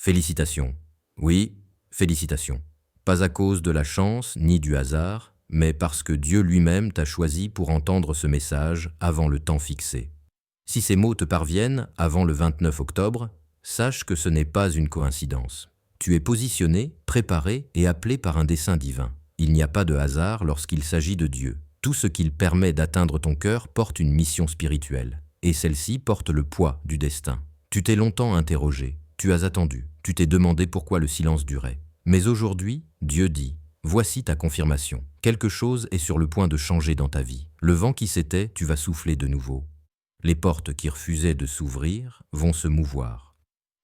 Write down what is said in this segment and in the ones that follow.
Félicitations. Oui, félicitations. Pas à cause de la chance ni du hasard, mais parce que Dieu lui-même t'a choisi pour entendre ce message avant le temps fixé. Si ces mots te parviennent avant le 29 octobre, sache que ce n'est pas une coïncidence. Tu es positionné, préparé et appelé par un dessein divin. Il n'y a pas de hasard lorsqu'il s'agit de Dieu. Tout ce qu'il permet d'atteindre ton cœur porte une mission spirituelle, et celle-ci porte le poids du destin. Tu t'es longtemps interrogé, tu as attendu, tu t'es demandé pourquoi le silence durait. Mais aujourd'hui, Dieu dit, voici ta confirmation. Quelque chose est sur le point de changer dans ta vie. Le vent qui s'était, tu vas souffler de nouveau. Les portes qui refusaient de s'ouvrir vont se mouvoir.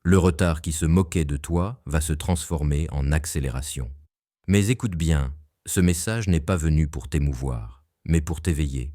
Le retard qui se moquait de toi va se transformer en accélération. Mais écoute bien, ce message n'est pas venu pour t'émouvoir, mais pour t'éveiller.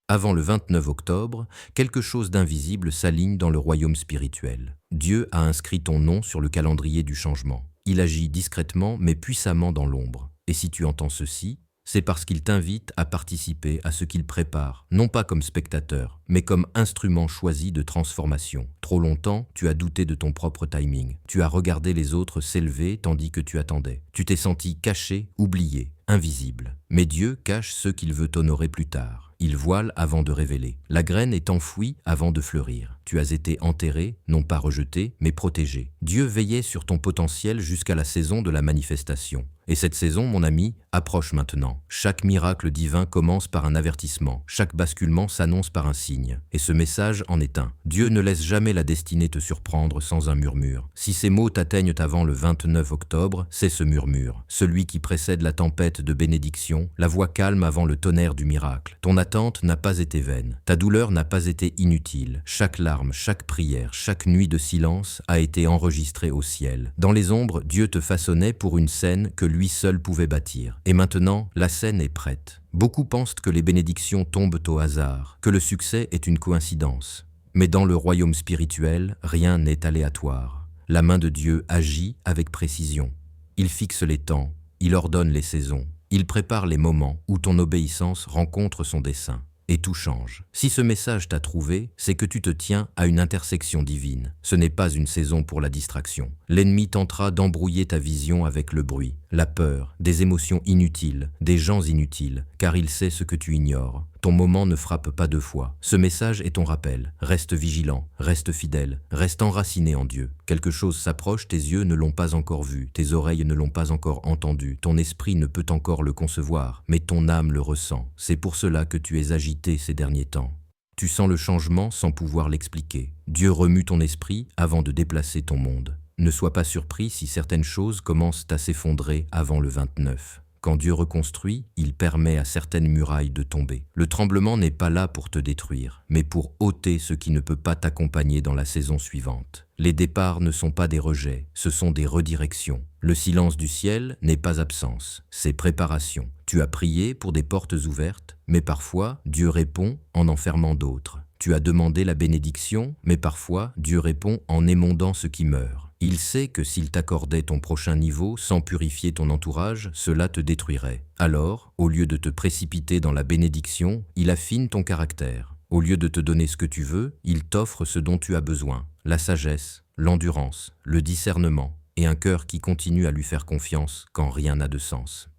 Avant le 29 octobre, quelque chose d'invisible s'aligne dans le royaume spirituel. Dieu a inscrit ton nom sur le calendrier du changement. Il agit discrètement mais puissamment dans l'ombre. Et si tu entends ceci, c'est parce qu'il t'invite à participer à ce qu'il prépare, non pas comme spectateur, mais comme instrument choisi de transformation. Trop longtemps, tu as douté de ton propre timing. Tu as regardé les autres s'élever tandis que tu attendais. Tu t'es senti caché, oublié, invisible. Mais Dieu cache ceux qu'il veut honorer plus tard. Il voile avant de révéler. La graine est enfouie avant de fleurir. Tu as été enterré, non pas rejeté, mais protégé. Dieu veillait sur ton potentiel jusqu'à la saison de la manifestation. Et cette saison, mon ami, approche maintenant. Chaque miracle divin commence par un avertissement. Chaque basculement s'annonce par un signe. Et ce message en est un. Dieu ne laisse jamais la destinée te surprendre sans un murmure. Si ces mots t'atteignent avant le 29 octobre, c'est ce murmure. Celui qui précède la tempête de bénédiction, la voix calme avant le tonnerre du miracle. Ton attente n'a pas été vaine. Ta douleur n'a pas été inutile. Chaque larme, chaque prière, chaque nuit de silence a été enregistrée au ciel. Dans les ombres, Dieu te façonnait pour une scène que lui seul pouvait bâtir. Et maintenant, la scène est prête. Beaucoup pensent que les bénédictions tombent au hasard, que le succès est une coïncidence. Mais dans le royaume spirituel, rien n'est aléatoire. La main de Dieu agit avec précision. Il fixe les temps, il ordonne les saisons, il prépare les moments où ton obéissance rencontre son dessein. Et tout change. Si ce message t'a trouvé, c'est que tu te tiens à une intersection divine. Ce n'est pas une saison pour la distraction. L'ennemi tentera d'embrouiller ta vision avec le bruit, la peur, des émotions inutiles, des gens inutiles, car il sait ce que tu ignores. Ton moment ne frappe pas deux fois. Ce message est ton rappel. Reste vigilant, reste fidèle, reste enraciné en Dieu. Quelque chose s'approche, tes yeux ne l'ont pas encore vu, tes oreilles ne l'ont pas encore entendu, ton esprit ne peut encore le concevoir, mais ton âme le ressent. C'est pour cela que tu es agité ces derniers temps. Tu sens le changement sans pouvoir l'expliquer. Dieu remue ton esprit avant de déplacer ton monde. Ne sois pas surpris si certaines choses commencent à s'effondrer avant le 29. Quand Dieu reconstruit, il permet à certaines murailles de tomber. Le tremblement n'est pas là pour te détruire, mais pour ôter ce qui ne peut pas t'accompagner dans la saison suivante. Les départs ne sont pas des rejets, ce sont des redirections. Le silence du ciel n'est pas absence, c'est préparation. Tu as prié pour des portes ouvertes, mais parfois Dieu répond en fermant d'autres. Tu as demandé la bénédiction, mais parfois Dieu répond en émondant ce qui meurt. Il sait que s'il t'accordait ton prochain niveau sans purifier ton entourage, cela te détruirait. Alors, au lieu de te précipiter dans la bénédiction, il affine ton caractère. Au lieu de te donner ce que tu veux, il t'offre ce dont tu as besoin. La sagesse, l'endurance, le discernement et un cœur qui continue à lui faire confiance quand rien n'a de sens.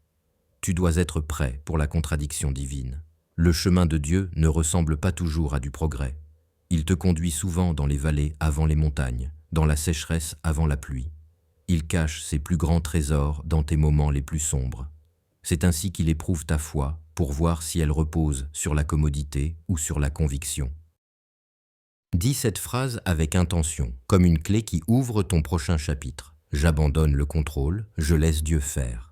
Tu dois être prêt pour la contradiction divine. Le chemin de Dieu ne ressemble pas toujours à du progrès. Il te conduit souvent dans les vallées avant les montagnes, dans la sécheresse avant la pluie. Il cache ses plus grands trésors dans tes moments les plus sombres. C'est ainsi qu'il éprouve ta foi pour voir si elle repose sur la commodité ou sur la conviction. Dis cette phrase avec intention, comme une clé qui ouvre ton prochain chapitre. J'abandonne le contrôle, je laisse Dieu faire.